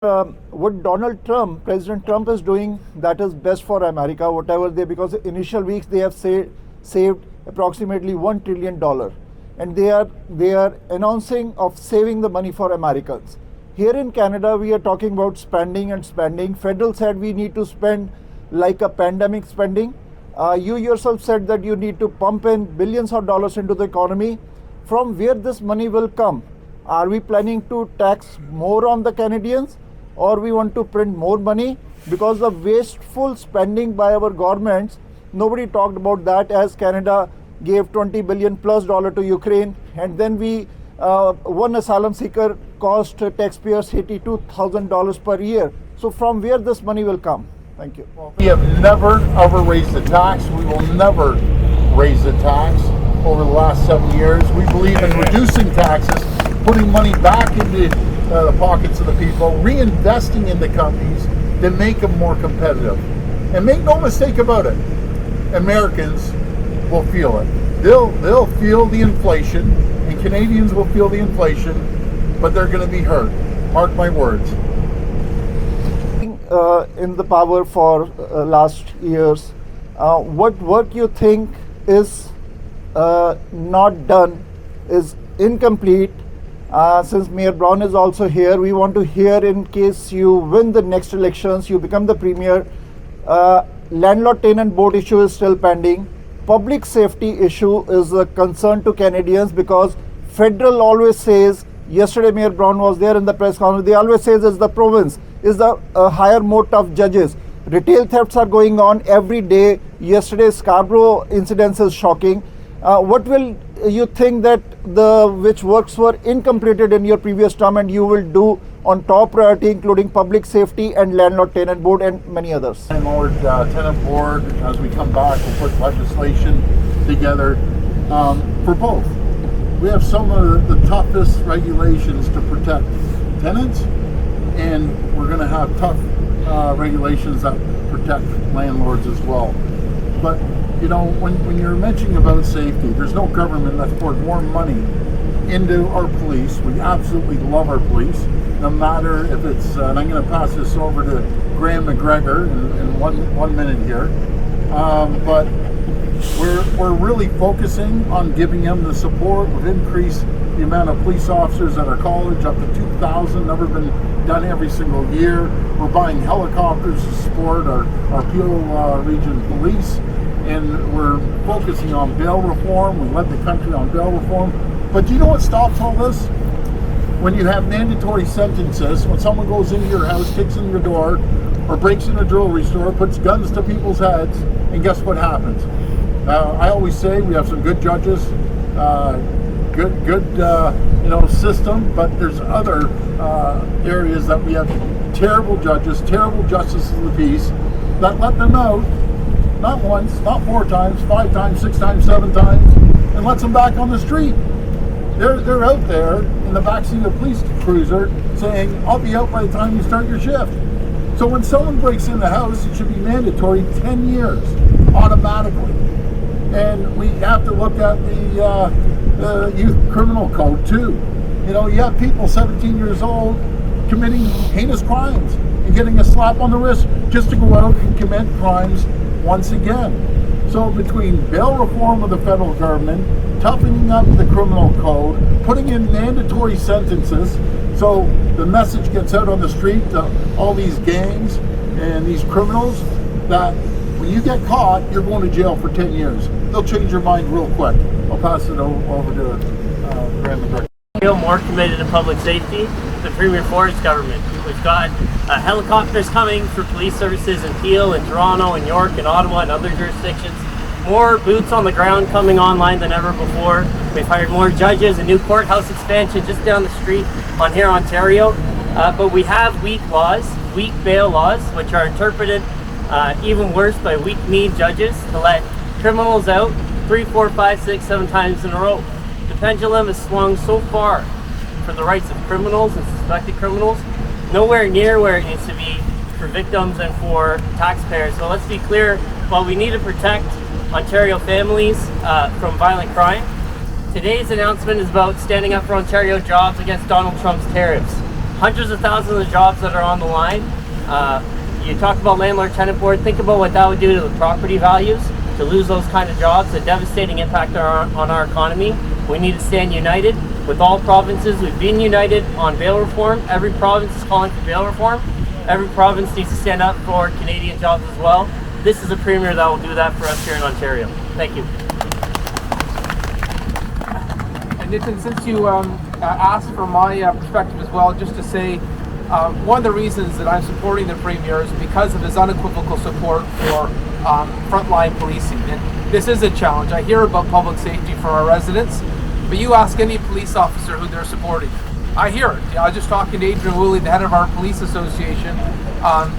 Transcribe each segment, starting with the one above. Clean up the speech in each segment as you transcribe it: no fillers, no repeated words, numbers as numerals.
what President Trump is doing, that is best for America, whatever because initial weeks they have saved approximately $1 trillion, and they are announcing of saving the money for Americans. Here in Canada, we are talking about spending and spending. Federal said we need to spend like a pandemic spending. You yourself said that you need to pump in billions of dollars into the economy. From where this money will come? Are we planning to tax more on the Canadians, or we want to print more money? Because of wasteful spending by our governments, nobody talked about that, as Canada gave $20 billion plus to Ukraine, and then one asylum seeker cost taxpayers $82,000 per year. So from where this money will come? Thank you. We have never ever raised the tax. We will never raise the tax over the last 7 years. We believe in reducing taxes, putting money back into the pockets of the people, reinvesting in the companies to make them more competitive. And make no mistake about it, Americans will feel it. They'll feel the inflation, and Canadians will feel the inflation, but they're going to be hurt. Mark my words. In the power for last years, what work you think is not done, is incomplete? Since Mayor Brown is also here, we want to hear, in case you win the next elections, you become the premier, landlord tenant board issue is still pending. Public safety issue is a concern to Canadians, because federal always says, yesterday Mayor Brown was there in the press conference, they always says it's the province, is the higher more tough judges. Retail thefts are going on every day. Yesterday's Scarborough incident is shocking. What will you think that which works were incompleted in your previous term, and you will do on top priority, including public safety and landlord tenant board and many others? Landlord tenant board, as we come back, we'll put legislation together for both. We have some of the toughest regulations to protect tenants, and we're going to have tough regulations that protect landlords as well. But you know, when you're mentioning about safety, there's no government that's poured more money into our police. We absolutely love our police, no matter if it's, and I'm going to pass this over to Graham McGregor in one minute here, but we're really focusing on giving them the support. We've increased the amount of police officers at our college up to 2,000, never been done every single year. We're buying helicopters to support our Peel Region Police. And we're focusing on bail reform. We led the country on bail reform. But do you know what stops all this? When you have mandatory sentences, when someone goes into your house, kicks in your door, or breaks in a jewelry store, puts guns to people's heads, and guess what happens? I always say we have some good judges, good system, but there's other areas that we have terrible judges, terrible justices of the peace that let them out. Not once, not 4 times, 5 times, 6 times, 7 times, and lets them back on the street. They're out there in the backseat of a police cruiser saying, I'll be out by the time you start your shift. So when someone breaks in the house, it should be mandatory 10 years, automatically. And we have to look at the youth criminal code too. You know, you have people 17 years old committing heinous crimes and getting a slap on the wrist just to go out and commit crimes once again. So between bail reform of the federal government, toughening up the criminal code, putting in mandatory sentences, so the message gets out on the street to all these gangs and these criminals that when you get caught, you're going to jail for 10 years. They'll change your mind real quick. I'll pass it over to Graham McGregor. I feel more committed to public safety than Premier Ford's government. We've got helicopters coming for police services in Peel and Toronto and York and Ottawa and other jurisdictions. More boots on the ground coming online than ever before. We've hired more judges, a new courthouse expansion just down the street on here, Ontario. But we have weak laws, weak bail laws, which are interpreted even worse by weak-kneed judges to let criminals out 3, 4, 5, 6, 7 times in a row. The pendulum has swung so far for the rights of criminals and suspected criminals, nowhere near where it needs to be for victims and for taxpayers. So let's be clear, while we need to protect Ontario families from violent crime, today's announcement is about standing up for Ontario jobs against Donald Trump's tariffs. hundreds of thousands of jobs that are on the line. You talk about landlord-tenant board, think about what that would do to the property values, to lose those kind of jobs, a devastating impact on our economy. We need to stand united with all provinces. We've been united on bail reform. Every province is calling for bail reform. Every province needs to stand up for Canadian jobs as well. This is a premier that will do that for us here in Ontario. Thank you. And Nitin, since you asked for my perspective as well, just to say, one of the reasons that I'm supporting the Premier is because of his unequivocal support for frontline policing. And this is a challenge. I hear about public safety for our residents, but you ask any police officer who they're supporting. I hear it. I was just talking to Adrian Woolley, the head of our police association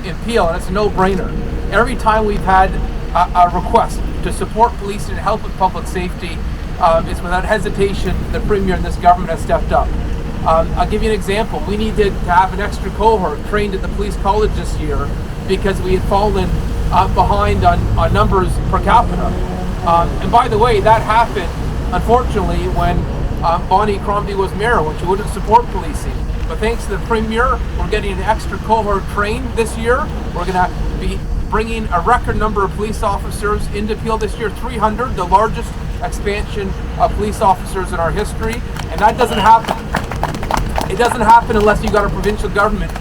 in Peel, and it's a no-brainer. Every time we've had a request to support policing and help with public safety, it's without hesitation the Premier and this government has stepped up. I'll give you an example. We needed to have an extra cohort trained at the police college this year because we had fallen behind on numbers per capita. And by the way, that happened, unfortunately, when Bonnie Crombie was mayor, when she wouldn't support policing. But thanks to the Premier, we're getting an extra cohort trained this year. We're going to be bringing a record number of police officers into Peel this year, 300, the largest expansion of police officers in our history. And that doesn't happen. It doesn't happen unless you've got a provincial government